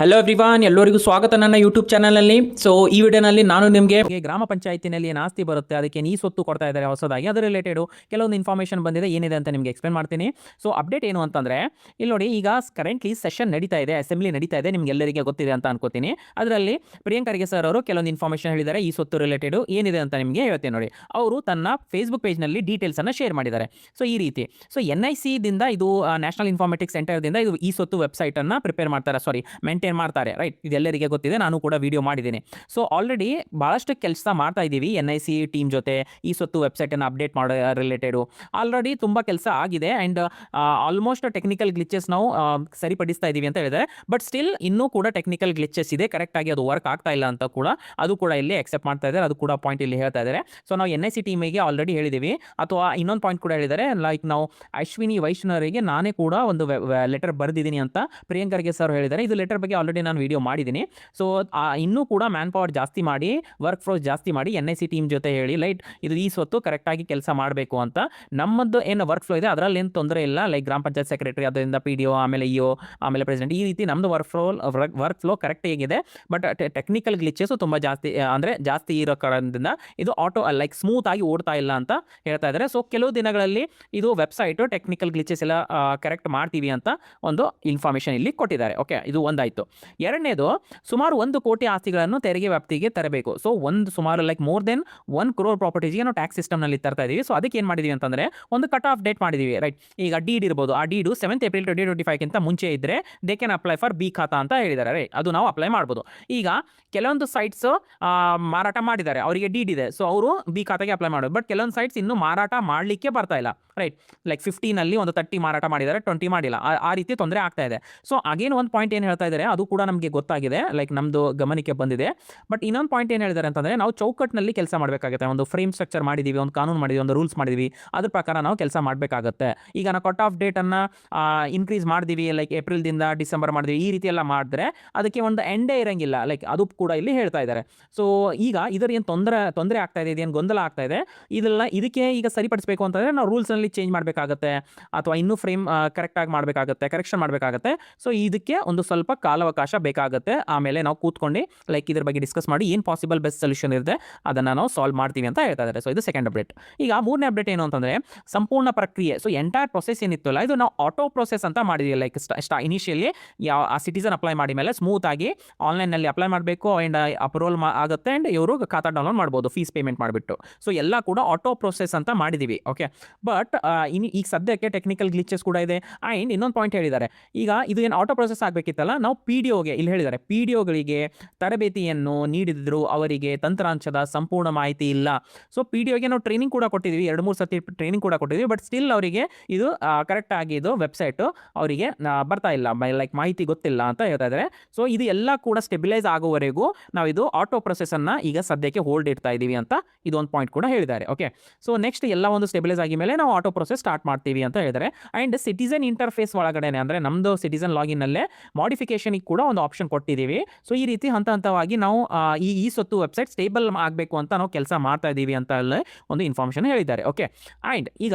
Hello everyone, ಎಲ್ಲರಿಗೂ ಸ್ವಾಗತ ನನ್ನ ಯೂಟ್ಯೂಬ್ ಚಾನಲಲ್ಲಿ. ಸೊ ಈ ವಿಡಿಯೋನಲ್ಲಿ ನಾನು ನಿಮಗೆ ಗ್ರಾಮ ಪಂಚಾಯತಿನಲ್ಲಿ ಏನು ಆಸ್ತಿ ಬರುತ್ತೆ ಅದಕ್ಕೆ ಈ ಸ್ವತ್ತು ಕೊಡ್ತಾ ಇದ್ದಾರೆ ಹೊಸದಾಗಿ, ಅದರ ರಿಲೇಟೆಡ್ ಕೆಲವೊಂದು ಇನ್ಫಾರ್ಮೇಷನ್ ಬಂದಿದೆ, ಏನಿದೆ ಅಂತ ನಿಮಗೆ ಎಕ್ಸ್ಪ್ಲೇನ್ ಮಾಡ್ತೀನಿ. ಸೊ ಅಪ್ಡೇಟ್ ಏನು ಅಂತಂದರೆ, ಇಲ್ಲಿ ನೋಡಿ, ಈಗ ಕರೆಂಟ್ಲಿ ಸೆಷನ್ ನಡೀತಾ ಇದೆ, ಅಸೆಂಬ್ಲಿ ನಡೀತಾ ಇದೆ, ನಿಮ್ಗೆ ಎಲ್ಲರಿಗೆ ಗೊತ್ತಿದೆ ಅಂತ ಅನ್ಕೋತೀನಿ. ಅದರಲ್ಲಿ ಪ್ರಿಯಾಂಕ್ ಖರ್ಗೆ ಸರ್ ಅವರು ಕೆಲವೊಂದು ಇನ್ಫಾರ್ಮೇಷನ್ ಹೇಳಿದ್ದಾರೆ, ಈ ಸ್ವತ್ತು ರಿಲೇಟೆಡ್ ಏನಿದೆ ಅಂತ ನಿಮಗೆ ಹೇಳ್ತೀನಿ ನೋಡಿ. ಅವರು ತನ್ನ ಫೇಸ್ಬುಕ್ ಪೇಜ್ನಲ್ಲಿ ಡೀಟೇಲ್ಸನ್ನು ಶೇರ್ ಮಾಡಿದ್ದಾರೆ. ಸೊ ಈ ರೀತಿ, ಸೊ NIC ದಿಂದ ಇದು ನ್ಯಾಷನಲ್ ಇನ್ಫಾರ್ಮೆಟಿಕ್ಸ್ ಸೆಂಟರ್ದಿಂದ ಇದು ಈ ಸ್ವತ್ತು ವೆಬ್ಸೈಟನ್ನು ಪ್ರಿಪೇರ್ ಮಾಡ್ತಾರೆ, ಮೇಂಟೈನ್ ಮಾಡ್ತಾರೆ, ರೈಟ್? ಇದೆಲ್ಲರಿಗೆ ಗೊತ್ತಿದೆ, ನಾನು ಕೂಡ ವಿಡಿಯೋ ಮಾಡಿದ್ದೀನಿ. ಸೊ ಆಲ್ರೆಡಿ ಭಾಳಷ್ಟು ಕೆಲಸ ಮಾಡ್ತಾ ಇದ್ದೀವಿ NIC ಟೀಮ್ ಜೊತೆ, ಈ ಸ್ವತ್ತು ವೆಬ್ಸೈಟನ್ನು ಅಪ್ಡೇಟ್ ಮಾಡೋ ರಿಲೇಟೆಡು ಆಲ್ರೆಡಿ ತುಂಬ ಕೆಲಸ ಆಗಿದೆ. ಆ್ಯಂಡ್ ಆಲ್ಮೋಸ್ಟ್ ಟೆಕ್ನಿಕಲ್ ಗ್ಲಿಚಸ್ ನಾವು ಸರಿಪಡಿಸ್ತಾ ಇದ್ದೀವಿ ಅಂತ ಹೇಳಿದರೆ, ಬಟ್ ಸ್ಟಿಲ್ ಇನ್ನೂ ಕೂಡ ಟೆಕ್ನಿಕಲ್ ಗ್ಲಿಚಸ್ ಇದೆ, ಕರೆಕ್ಟಾಗಿ ಅದು ವರ್ಕ್ ಆಗ್ತಾ ಇಲ್ಲ ಅಂತ ಕೂಡ ಅದು ಕೂಡ ಇಲ್ಲಿ ಎಕ್ಸೆಪ್ಟ್ ಮಾಡ್ತಾ ಇದ್ದಾರೆ, ಅದು ಕೂಡ ಪಾಯಿಂಟ್ ಇಲ್ಲಿ ಹೇಳ್ತಾ ಇದ್ದಾರೆ. ಸೊ ನಾವು NIC ಟೀಮಿಗೆ ಆಲ್ರೆಡಿ ಹೇಳಿದ್ದೀವಿ. ಅಥವಾ ಇನ್ನೊಂದು ಪಾಯಿಂಟ್ ಕೂಡ ಹೇಳಿದ್ದಾರೆ, ಲೈಕ್ ನಾವು ಅಶ್ವಿನಿ ವೈಷ್ಣವರಿಗೆ ನಾನೇ ಕೂಡ ಒಂದು ಲೆಟರ್ ಬರೆದಿದ್ದೀನಿ ಅಂತ ಪ್ರಿಯಾಂಕ್ ಖರ್ಗೆ ಸರ್ ಹೇಳಿದ್ದಾರೆ. ಇದು ಲೆಟರ್ ಬಗ್ಗೆ ಆಲ್ರೆಡಿ ನಾನು ವಿಡಿಯೋ ಮಾಡಿದ್ದೀನಿ. ಸೊ ಇನ್ನೂ ಕೂಡ ಮ್ಯಾನ್ ಪವರ್ ಜಾಸ್ತಿ ಮಾಡಿ, ವರ್ಕ್ ಫೋರ್ಸ್ ಜಾಸ್ತಿ ಮಾಡಿ NIC ಟೀಮ್ ಜೊತೆ ಹೇಳಿ, ಲೈಟ್ ಇದು ಈ ಸ್ವತ್ತು ಕರೆಕ್ಟಾಗಿ ಕೆಲಸ ಮಾಡಬೇಕು ಅಂತ. ನಮ್ಮದು ಏನು ವರ್ಕ್ ಫ್ಲೋ ಇದೆ ಅದರಲ್ಲಿ ಏನು ತೊಂದರೆ ಇಲ್ಲ, ಲೈಕ್ ಗ್ರಾಮ ಪಂಚಾಯತ್ ಸೆಕ್ರೆಟರಿ, ಅದರಿಂದ PDO, ಆಮೇಲೆ EO, ಆಮೇಲೆ ಪ್ರೆಸಿಡೆಂಟ್, ಈ ರೀತಿ ನಮ್ಮದು ವರ್ಕ್ ಫ್ಲೋ ಕರೆಕ್ಟ್ ಹೇಗಿದೆ. ಬಟ್ ಟೆಕ್ನಿಕಲ್ ಗ್ಲಿಚಸ್ ತುಂಬ ಜಾಸ್ತಿ, ಅಂದರೆ ಜಾಸ್ತಿ ಇರೋ ಕಾರಣದಿಂದ ಇದು ಲೈಕ್ ಸ್ಮೂತ್ ಆಗಿ ಓಡ್ತಾ ಇಲ್ಲ ಅಂತ ಹೇಳ್ತಾ ಇದ್ದಾರೆ. ಸೊ ಕೆಲವು ದಿನಗಳಲ್ಲಿ ಇದು ವೆಬ್ಸೈಟು ಟೆಕ್ನಿಕಲ್ ಗ್ಲಿಚಸ್ ಎಲ್ಲ ಕರೆಕ್ಟ್ ಮಾಡ್ತೀವಿ ಅಂತ ಒಂದು ಇನ್ಫಾರ್ಮೇಷನ್ ಇಲ್ಲಿ ಕೊಟ್ಟಿದ್ದಾರೆ. ಓಕೆ, ಇದು ಒಂದಾಯಿತು. ಎರಡನೇದು, ಸುಮಾರು 1 ಕೋಟಿ ಆಸ್ತಿಗಳನ್ನು ತೆರಿಗೆ ವ್ಯಾಪ್ತಿಗೆ ತರಬೇಕು. ಸೊ ಸುಮಾರು ಲೈಕ್ ಮೋರ್ ದೆನ್ 1 crore ಪ್ರಾಪರ್ಟೀಸ್ಗೆ ನಾವು ಟ್ಯಾಕ್ಸ್ ಸಿಸ್ಟಮ್ನಲ್ಲಿ ತರ್ತಾ ಇದ್ದೀವಿ. ಸೊ ಅದಕ್ಕೆ ಏನು ಮಾಡಿದ್ದೀವಿ ಅಂತಂದರೆ, ಒಂದು ಕಟ್ ಆಫ್ ಡೇಟ್ ಮಾಡಿದ್ದೀವಿ, ರೈಟ್? ಈಗ ಡೀಡ್ ಇರ್ಬೋದು, ಆ ಡೀಡು 7th April 2025 ಮುಂಚೆ ಇದ್ದರೆ they can apply for B ಖಾತಾ ಅಂತ ಹೇಳಿದ್ದಾರೆ, ರೈಟ್? ಅದು ನಾವು ಅಪ್ಲೈ ಮಾಡ್ಬೋದು. ಈಗ ಕೆಲವೊಂದು ಸೈಟ್ಸು ಮಾರಾಟ ಮಾಡಿದ್ದಾರೆ, ಅವರಿಗೆ ಡೀಡ್ ಇದೆ, ಸೊ ಅವರು ಬಿ ಖಾತೆಗೆ ಅಪ್ಲೈ ಮಾಡೋದು. ಬಟ್ ಕೆಲವೊಂದು ಸೈಟ್ಸ್ ಇನ್ನೂ ಮಾರಾಟ ಮಾಡಲಿಕ್ಕೆ ಬರ್ತಾ ಇಲ್ಲ, ರೈಟ್? ಲೈಕ್ 15 ಒಂದು 30 ಮಾರಾಟ ಮಾಡಿದ್ದಾರೆ, 20 ಮಾಡಿಲ್ಲ, ಆ ರೀತಿ ತೊಂದರೆ ಆಗ್ತಾ ಇದೆ. ಸೊ ಅಗೇನ್ ಒಂದು ಪಾಯಿಂಟ್ ಏನು ಹೇಳ್ತಾ ಇದ್ದಾರೆ, ಅದು ಕೂಡ ನಮಗೆ ಗೊತ್ತಾಗಿದೆ, ಲೈಕ್ ನಮ್ಮದು ಗಮನಕ್ಕೆ ಬಂದಿದೆ. ಬಟ್ ಇನ್ನೊಂದು ಪಾಯಿಂಟ್ ಏನು ಹೇಳಿದ್ದಾರೆ ಅಂತಂದರೆ, ನಾವು ಚೌಕಟ್ಟಿನಲ್ಲಿ ಕೆಲಸ ಮಾಡಬೇಕಾಗುತ್ತೆ. ಒಂದು ಫ್ರೇಮ್ ಸ್ಟ್ರಕ್ಚರ್ ಮಾಡಿದ್ದೀವಿ, ಒಂದು ಕಾನೂನು ಮಾಡಿದ್ದೀವಿ, ಒಂದು ರೂಲ್ಸ್ ಮಾಡಿದ್ದೀವಿ, ಅದ್ರ ಪ್ರಕಾರ ನಾವು ಕೆಲಸ ಮಾಡಬೇಕಾಗುತ್ತೆ. ಈಗ ನಾವು ಕಟ್ ಆಫ್ ಡೇಟನ್ನು ಇನ್ಕ್ರೀಸ್ ಮಾಡಿದ್ದೀವಿ, ಲೈಕ್ ಏಪ್ರಿಲ್ದಿಂದ ಡಿಸೆಂಬರ್ ಮಾಡಿದ್ವಿ, ಈ ರೀತಿ ಎಲ್ಲ ಮಾಡಿದ್ರೆ ಅದಕ್ಕೆ ಒಂದು ಎಂಡೇ ಇರೋಂಗಿಲ್ಲ, ಲೈಕ್ ಅದು ಕೂಡ ಇಲ್ಲಿ ಹೇಳ್ತಾ ಇದ್ದಾರೆ. ಸೊ ಈಗ ಇದರ ಏನು ತೊಂದರೆ ಆಗ್ತಾ ಇದೆ, ಇದೇನು ಗೊಂದಲ ಆಗ್ತಾ ಇದೆ, ಇದಕ್ಕೆ ಈಗ ಸರಿಪಡಿಸಬೇಕು ಅಂತಂದರೆ ನಾವು ರೂಲ್ಸ್ನಲ್ಲಿ ಚೇಂಜ್ ಮಾಡಬೇಕಾಗತ್ತೆ, ಅಥವಾ ಇನ್ನೂ ಫ್ರೇಮ್ ಕರೆಕ್ಟಾಗಿ ಮಾಡಬೇಕಾಗತ್ತೆ, ಕರೆಕ್ಷನ್ ಮಾಡಬೇಕಾಗತ್ತೆ. ಸೊ ಇದಕ್ಕೆ ಒಂದು ಸ್ವಲ್ಪ ಕಾಲಾವಕಾಶ ಬೇಕಾಗುತ್ತೆ. ಆಮೇಲೆ ನಾವು ಕೂತ್ಕೊಂಡು ಲೈಕ್ ಇದ್ರ ಬಗ್ಗೆ ಡಿಸ್ಕಸ್ ಮಾಡಿ ಏನು ಪಾಸಿಬಲ್ ಬೆಸ್ಟ್ ಸೊಲ್ಯೂಷನ್ ಇರುತ್ತೆ ಅದನ್ನು ನಾವು ಸಾಲ್ವ್ ಮಾಡ್ತೀವಿ ಅಂತ ಹೇಳ್ತಾ ಇದ್ದಾರೆ. ಸೊ ಇದು ಸೆಕೆಂಡ್ ಅಪ್ಡೇಟ್. ಈಗ ಮೂರನೇ ಅಪ್ಡೇಟ್ ಏನು ಅಂತಂದರೆ, ಸಂಪೂರ್ಣ ಪ್ರಕ್ರಿಯೆ, ಸೊ ಎಂಟೈರ್ ಪ್ರೊಸೆಸ್ ಏನಿತ್ತಲ್ಲ, ಇದು ನಾವು ಆಟೋ ಪ್ರೊಸೆಸ್ ಅಂತ ಮಾಡಿದ್ವಿ. ಲೈಕ್ ಇನಿಷಿಯಲಿ ಆ ಸಿಟಿಸನ್ ಅಪ್ಲೈ ಮಾಡಿ ಮೇಲೆ ಸ್ಮೂತಾಗಿ ಆನ್ಲೈನಲ್ಲಿ ಅಪ್ಲೈ ಮಾಡಬೇಕು, ಆ್ಯಂಡ್ ಅಪ್ರೂವಲ್ ಆಗುತ್ತೆ, ಆ್ಯಂಡ್ ಇವರು ಖಾತಾ ಡೌನ್ಲೋಡ್ ಮಾಡ್ಬೋದು ಫೀಸ್ ಪೇಮೆಂಟ್ ಮಾಡಿಬಿಟ್ಟು. ಸೊ ಎಲ್ಲ ಕೂಡ ಆಟೋ ಪ್ರೊಸೆಸ್ ಅಂತ ಮಾಡಿದ್ದೀವಿ. ಓಕೆ, ಬಟ್ ಈಗ ಸದ್ಯಕ್ಕೆ ಟೆಕ್ನಿಕಲ್ ಗ್ಲಿಚಸ್ ಕೂಡ ಇದೆ. ಆ್ಯಂಡ್ ಇನ್ನೊಂದು ಪಾಯಿಂಟ್ ಹೇಳಿದ್ದಾರೆ, ಈಗ ಇದು ಏನು ಆಟೋ ಪ್ರೊಸೆಸ್ ಆಗಬೇಕಿತ್ತಲ್ಲ, ನಾವು PDOಗೆ ಇಲ್ಲಿ ಹೇಳಿದ್ದಾರೆ, PDOಗಳಿಗೆ ತರಬೇತಿಯನ್ನು ನೀಡಿದ್ರು, ಅವರಿಗೆ ತಂತ್ರಾಂಶದ ಸಂಪೂರ್ಣ ಮಾಹಿತಿ ಇಲ್ಲ. ಸೊ PDOಗೆ ನಾವು ಟ್ರೈನಿಂಗ್ ಕೂಡ ಕೊಟ್ಟಿದ್ದೀವಿ, 2-3 ಸತಿ ಟ್ರೈನಿಂಗ್ ಕೂಡ ಕೊಟ್ಟಿದ್ದೀವಿ. ಬಟ್ ಸ್ಟಿಲ್ ಅವರಿಗೆ ಇದು ಕರೆಕ್ಟಾಗಿ ಇದು ವೆಬ್ಸೈಟು ಅವರಿಗೆ ಬರ್ತಾ ಇಲ್ಲ, ಲೈಕ್ ಮಾಹಿತಿ ಗೊತ್ತಿಲ್ಲ ಅಂತ ಹೇಳ್ತಾ ಇದ್ದಾರೆ. ಸೊ ಇದು ಎಲ್ಲ ಕೂಡ ಸ್ಟೆಬಿಲೈಸ್ ಆಗೋವರೆಗೂ ನಾವು ಇದು ಆಟೋ ಪ್ರೊಸೆಸನ್ನು ಈಗ ಸದ್ಯಕ್ಕೆ ಹೋಲ್ಡ್ ಇಡ್ತಾ ಇದ್ದೀವಿ ಅಂತ ಇದೊಂದು ಪಾಯಿಂಟ್ ಕೂಡ ಹೇಳಿದ್ದಾರೆ. ಓಕೆ, ಸೊ ನೆಕ್ಸ್ಟ್ ಎಲ್ಲ ಒಂದು ಸ್ಟೆಬಿಲೈಸ್ ಆಗಿ ಮೇಲೆ ನಾವು ಆಟೋ ಪ್ರೊಸೆಸ್ ಸ್ಟಾರ್ಟ್ ಮಾಡ್ತೀವಿ ಅಂತ ಹೇಳಿದ್ದಾರೆ. ಆ್ಯಂಡ್ ಸಿಟಿಸನ್ ಇಂಟರ್ಫೇಸ್ ಒಳಗಡೆ, ಅಂದರೆ ನಮ್ಮದು ಸಿಟಿಸನ್ ಲಾಗಿನ್ನಲ್ಲೇ ಮಾಡಿಫಿಕೇಷನಿಗೆ ಕೂಡ ಒಂದು ಆಪ್ಷನ್ ಕೊಟ್ಟಿದ್ದೀವಿ. ಸೊ ಈ ರೀತಿ ಹಂತವಾಗಿ ನಾವು ಈ ಸ್ವತ್ತು ವೆಬ್ಸೈಟ್ ಸ್ಟೇಬಲ್ ಆಗಬೇಕು ಅಂತ ನಾವು ಕೆಲಸ ಮಾಡ್ತಾ ಇದ್ದೀವಿ ಅಂತ ಒಂದು ಇನ್ಫಾರ್ಮೇಷನ್ ಹೇಳಿದ್ದಾರೆ. ಓಕೆ, ಆ್ಯಂಡ್ ಈಗ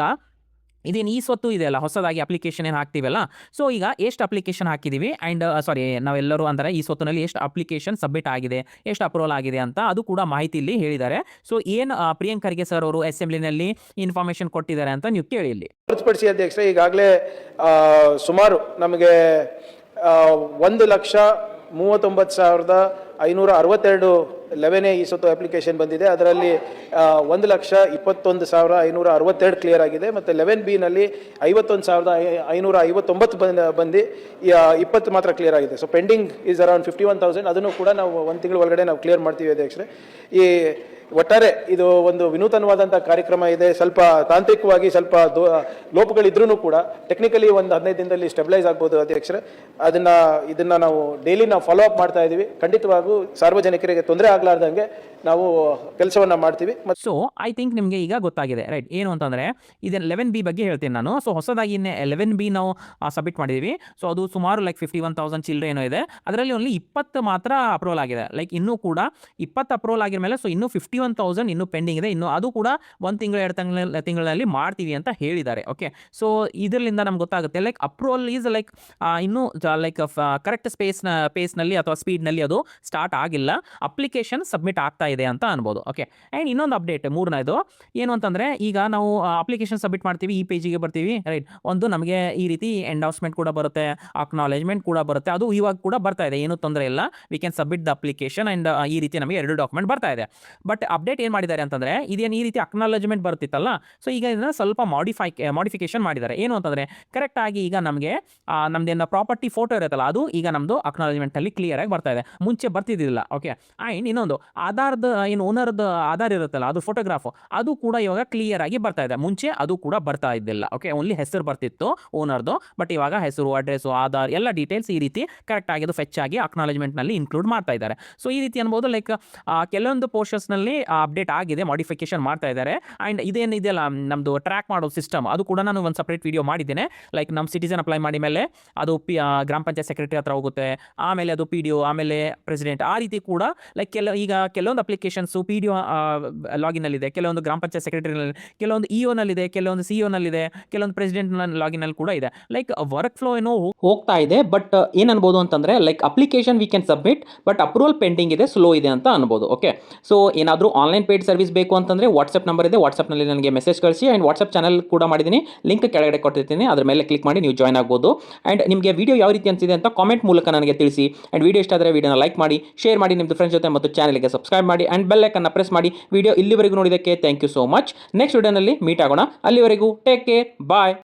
ಇದೇನು ಈ ಸ್ವತ್ತು ಇದೆಯಲ್ಲ, ಹೊಸದಾಗಿ ಅಪ್ಲಿಕೇಶನ್ ಏನು ಹಾಕ್ತೀವಲ್ಲ, ಸೊ ಈಗ ಎಷ್ಟು ಅಪ್ಲಿಕೇಶನ್ ಹಾಕಿದ್ದೀವಿ, ಆ್ಯಂಡ್ ನಾವೆಲ್ಲರೂ ಅಂದರೆ ಈ ಸ್ವತ್ತಿನಲ್ಲಿ ಎಷ್ಟು ಅಪ್ಲಿಕೇಶನ್ ಸಬ್ಮಿಟ್ ಆಗಿದೆ, ಎಷ್ಟು ಅಪ್ರೂವಲ್ ಆಗಿದೆ ಅಂತ ಅದು ಕೂಡ ಮಾಹಿತಿ ಇಲ್ಲಿ ಹೇಳಿದ್ದಾರೆ. ಸೊ ಏನು ಪ್ರಿಯಾಂಕ್ ಖರ್ಗೆ ಸರ್ ಅವರು ಅಸೆಂಬ್ಲಿನಲ್ಲಿ ಇನ್ಫಾರ್ಮೇಷನ್ ಕೊಟ್ಟಿದ್ದಾರೆ ಅಂತ ನೀವು ಕೇಳಿ. ಇಲ್ಲಿ ಹೊರತುಪಡಿಸಿ ಅಧ್ಯಕ್ಷರೇ, ಈಗಾಗಲೇ ಸುಮಾರು ನಮಗೆ 1,39,562 11A ಈ ಸ್ವತ್ತು ಅಪ್ಲಿಕೇಶನ್ ಬಂದಿದೆ. ಅದರಲ್ಲಿ 1,21,562 ಕ್ಲಿಯರ್ ಆಗಿದೆ. ಮತ್ತು 11B $51,559 ಬಂದು 20 ಮಾತ್ರ ಕ್ಲಿಯರ್ ಆಗಿದೆ. So pending is around 51,000. ಅದನ್ನು ಕೂಡ ನಾವು 1 ತಿಂಗಳ ಒಳಗಡೆ ನಾವು ಕ್ಲಿಯರ್ ಮಾಡ್ತೀವಿ ಅಧ್ಯಕ್ಷರೇ. ಈ ಒಟ್ಟಾರೆ ಇದು ಒಂದು ವಿನೂತನವಾದಂಥ ಕಾರ್ಯಕ್ರಮ ಇದೆ. ಸ್ವಲ್ಪ ತಾಂತ್ರಿಕವಾಗಿ ಸ್ವಲ್ಪ ಲೋಪಗಳಿದ್ರೂ ಕೂಡ ಟೆಕ್ನಿಕಲಿ ಒಂದು 15 ದಿನದಲ್ಲಿ ಸ್ಟೆಬಿಲೈಸ್ ಆಗ್ಬೋದು ಅಧ್ಯಕ್ಷರೇ. ಇದನ್ನ ನಾವು ಡೈಲಿ ನಾವು ಫಾಲೋ ಅಪ್ ಮಾಡ್ತಾ ಇದ್ದೀವಿ. ಖಂಡಿತವಾಗೂ ಸಾರ್ವಜನಿಕರಿಗೆ ತೊಂದರೆ ಆಗಲಾರ್ದಂಗೆ ನಾವು ಕೆಲಸವನ್ನ ಮಾಡ್ತೀವಿ. ಸೊ ಐ ಥಿಂಕ್ ನಿಮಗೆ ಈಗ ಗೊತ್ತಾಗಿದೆ, ರೈಟ್? ಏನು ಅಂತಂದರೆ, ಇದನ್ನು 11B ಬಗ್ಗೆ ಹೇಳ್ತೀನಿ ನಾನು. ಸೊ ಹೊಸದಾಗಿ 11B ನಾವು ಸಬ್ಮಿಟ್ ಮಾಡಿದ್ದೀವಿ. ಸೊ ಅದು ಸುಮಾರು ಲೈಕ್ 51,000 ಚಿಲ್ಲರೆ ಏನೋ ಇದೆ. ಅದರಲ್ಲಿ ಓನ್ಲಿ 20 ಮಾತ್ರ ಅಪ್ರೂವಲ್ ಆಗಿದೆ. ಲೈಕ್ ಇನ್ನೂ ಕೂಡ 20 ಅಪ್ರೂವಲ್ ಆಗಿದ ಮೇಲೆ ಸೊ ಇನ್ನೂ 15 51,000 ಇನ್ನೂ ಪೆಂಡಿಂಗ್ ಇದೆ. ಇನ್ನು ಅದು ಕೂಡ 1 ತಿಂಗಳು 2 ತಿಂಗಳಲ್ಲಿ ಮಾಡ್ತೀವಿ ಅಂತ ಹೇಳಿದ್ದಾರೆ. ಓಕೆ, ಸೊ ಇದರಿಂದ ನಮ್ಗೆ ಗೊತ್ತಾಗುತ್ತೆ ಲೈಕ್ ಅಪ್ರೂವಲ್ ಈಸ್ ಲೈಕ್ ಇನ್ನೂ ಲೈಕ್ ಕರೆಕ್ಟ್ ಪೇಸ್ನಲ್ಲಿ ಅಥವಾ ಸ್ಪೀಡ್ನಲ್ಲಿ ಅದು ಸ್ಟಾರ್ಟ್ ಆಗಿಲ್ಲ. ಅಪ್ಲಿಕೇಶನ್ ಸಬ್ಮಿಟ್ ಆಗ್ತಾ ಇದೆ ಅಂತ ಅನ್ಬೋದು. ಓಕೆ, ಆ್ಯಂಡ್ ಇನ್ನೊಂದು ಅಪ್ಡೇಟ್ ಮೂರನೇದು ಏನು ಅಂತಂದರೆ, ಈಗ ನಾವು ಅಪ್ಲಿಕೇಶನ್ ಸಬ್ಮಿಟ್ ಮಾಡ್ತೀವಿ, ಈ ಪೇಜಿಗೆ ಬರ್ತೀವಿ ರೈಟ್. ಒಂದು ನಮಗೆ ಈ ರೀತಿ ಎಂಡೋರ್ಸ್ಮೆಂಟ್ ಕೂಡ ಬರುತ್ತೆ, ಅಕ್ನಾಲೇಜ್ಮೆಂಟ್ ಕೂಡ ಬರುತ್ತೆ. ಅದು ಇವಾಗ ಕೂಡ ಬರ್ತಾ ಇದೆ, ಏನೂ ತೊಂದರೆ ಇಲ್ಲ. We can submit the application and ಈ ರೀತಿ ನಮಗೆ 2 ಡಾಕ್ಯುಮೆಂಟ್ ಬರ್ತಾ ಇದೆ. ಬಟ್ ಅಪ್ಡೇಟ್ ಏನು ಮಾಡಿದ್ದಾರೆ ಅಂತಂದರೆ, ಇದೇನು ಈ ರೀತಿ ಅಕ್ನಾಲೇಜ್ಮೆಂಟ್ ಬರ್ತಿತ್ತಲ್ಲ, ಸೊ ಈಗ ಇದನ್ನು ಸ್ವಲ್ಪ ಮಾಡಿಫಿಕೇಶನ್ ಮಾಡಿದ್ದಾರೆ. ಏನು ಅಂತಂದರೆ, ಕರೆಕ್ಟಾಗಿ ಈಗ ನಮಗೆ ನಮ್ದೇನು ಪ್ರಾಪರ್ಟಿ ಫೋಟೋ ಇರುತ್ತಲ್ಲ, ಅದು ಈಗ ನಮ್ಮದು ಅಕ್ನಾಲೇಜ್ಮೆಂಟಲ್ಲಿ ಕ್ಲಿಯರಾಗಿ ಬರ್ತಾ ಇದೆ. ಮುಂಚೆ ಬರ್ತಿದ್ದಿಲ್ಲ. ಓಕೆ, ಆ್ಯಂಡ್ ಇನ್ನೊಂದು ಆಧಾರ್ದು ಏನು ಓನರ್ದು ಆಧಾರ್ ಇರುತ್ತಲ್ಲ, ಅದು ಫೋಟೋಗ್ರಾಫು, ಅದು ಕೂಡ ಇವಾಗ ಕ್ಲಿಯರ್ ಆಗಿ ಬರ್ತಾ ಇದೆ. ಮುಂಚೆ ಅದು ಕೂಡ ಬರ್ತಾ ಇದ್ದಿಲ್ಲ. ಓಕೆ, ಓನ್ಲಿ ಹೆಸರು ಬರ್ತಿತ್ತು ಓನರ್ದು, ಬಟ್ ಇವಾಗ ಹೆಸರು, ಅಡ್ರೆಸ್ಸು, ಆಧಾರ್ ಎಲ್ಲ ಡೀಟೇಲ್ಸ್ ಈ ರೀತಿ ಕರೆಕ್ಟಾಗಿ ಅದು ಫೆಚ್ ಆಗಿ ಅಕ್ನಾಲೇಜ್ಮೆಂಟ್ನಲ್ಲಿ ಇನ್ಕ್ಲೂಡ್ ಮಾಡ್ತಾ ಇದ್ದಾರೆ. ಸೊ ಈ ರೀತಿ ಅನ್ಬೋದು ಲೈಕ್ ಕೆಲವೊಂದು ಪೋರ್ಷನ್ಸ್ನಲ್ಲಿ ಅಪ್ಡೇಟ್ ಆಗಿದೆ, ಮಾಡಿಫಿಕೇಶನ್ ಮಾಡ್ತಾ ಇದ್ದಾರೆ. ಆ್ಯಂಡ್ ಇದೇನಿದೆಯಲ್ಲ ನಮ್ಮದು ಟ್ರ್ಯಾಕ್ ಮಾಡೋ ಸಿಸ್ಟಮ್, ಅದು ಕೂಡ ನಾನು ಒಂದು ಸಪ್ರೇಟ್ ವಿಡಿಯೋ ಮಾಡಿದ್ದೇನೆ. ಲೈಕ್ ನಮ್ಮ ಸಿಟಿಸನ್ ಅಪ್ಲೈ ಮಾಡಿ ಮೇಲೆ ಅದು ಗ್ರಾಮ ಪಂಚಾಯತ್ ಸೆಕ್ರೆಟರಿ ಹತ್ರ ಹೋಗುತ್ತೆ, ಆಮೇಲೆ ಅದು PDO, ಆಮೇಲೆ ಪ್ರೆಸಿಡೆಂಟ್, ಆ ರೀತಿ ಕೂಡ ಲೈಕ್ ಕೆಲವೊಂದು ಅಪ್ಲಿಕೇಶನ್ಸು PDO ಲಾಗಿನಲ್ಲಿದೆ, ಕೆಲವೊಂದು ಗ್ರಾಮ ಪಂಚಾಯತ್ ಸೆಕ್ರೆಟರಿನಲ್ಲಿ, ಕೆಲವೊಂದು EOನಲ್ಲಿದೆ, ಕೆಲವೊಂದು CEOನಲ್ಲಿದೆ, ಕೆಲವೊಂದು ಪ್ರೆಸಿಡೆಂಟ್ ಲಾಗಿನಲ್ಲಿ ಕೂಡ ಇದೆ. ಲೈಕ್ ವರ್ಕ್ ಫ್ಲೋ ಏನೋ ಹೋಗ್ತಾ ಇದೆ. ಬಟ್ ಏನು ಅನ್ಬೋದು ಅಂತಂದರೆ, like application we can submit, but approval pending ಇದೆ, ಸ್ಲೋ ಇದೆ ಅಂತ ಅನ್ಬೋದು. ಓಕೆ, ಸೊ ಏನಾದರೂ ಆನ್ಲೈನ್ ಪೇಯ್ಡ್ ಸರ್ವಿಸ್ ಬೇಕು ಅಂತಂದರೆ ವಾಟ್ಸಪ್ ನಂಬರ್ ಇದೆ, ವಾಟ್ಸಪ್ನಲ್ಲಿ ನನಗೆ ಮೆಸೇಜ್ ಕಳಿಸಿ. ಆ್ಯಂಡ್ ವಾಟ್ಸಪ್ ಚಾನಲ್ ಕೂಡ ಮಾಡಿದ್ದೀನಿ, ಲಿಂಕ್ ಕೆಳಗಡೆ ಕೊಟ್ಟಿರ್ತೀನಿ, ಅದ್ರ ಮೇಲೆ ಕ್ಲಿಕ್ ಮಾಡಿ ನೀವು ಜಾಯ್ನ್ ಆಗ್ಬೋದು. ಆ್ಯಂಡ್ ನಿಮಗೆ ವಿಡಿಯೋ ಯಾವ ರೀತಿ ಅನಿಸಿದೆ ಅಂತ ಕಾಮೆಂಟ್ ಮೂಲಕ ನನಗೆ ತಿಳಿಸಿ. ಆ್ಯಂಡ್ ವಿಡಿಯೋ ಇಷ್ಟ ಆದರೆ ವಿಡಿಯೋನ ಲೈಕ್ ಮಾಡಿ, ಶೇರ್ ಮಾಡಿ ನಿಮ್ಮ ಫ್ರೆಂಡ್ಸ್ ಜೊತೆ, ಮತ್ತು ಚಾನಲ್ಗೆ ಸಬ್ಸ್ಕ್ರೈಬ್ ಮಾಡಿ ಆ್ಯಂಡ್ ಬೆಲ್ ಐಕನ್ನ ಪ್ರೆಸ್ ಮಾಡಿ. ವಿಡಿಯೋ ಇಲ್ಲಿವರೆಗೂ ನೋಡಿದ್ದಕ್ಕೆ thank you so much. Next ವಿಡಿಯೋನಲ್ಲಿ ಮೀಟ್ ಆಗೋಣ. ಅಲ್ಲಿವರೆಗೂ ಟೇಕ್ ಕೇರ್, ಬಾಯ್.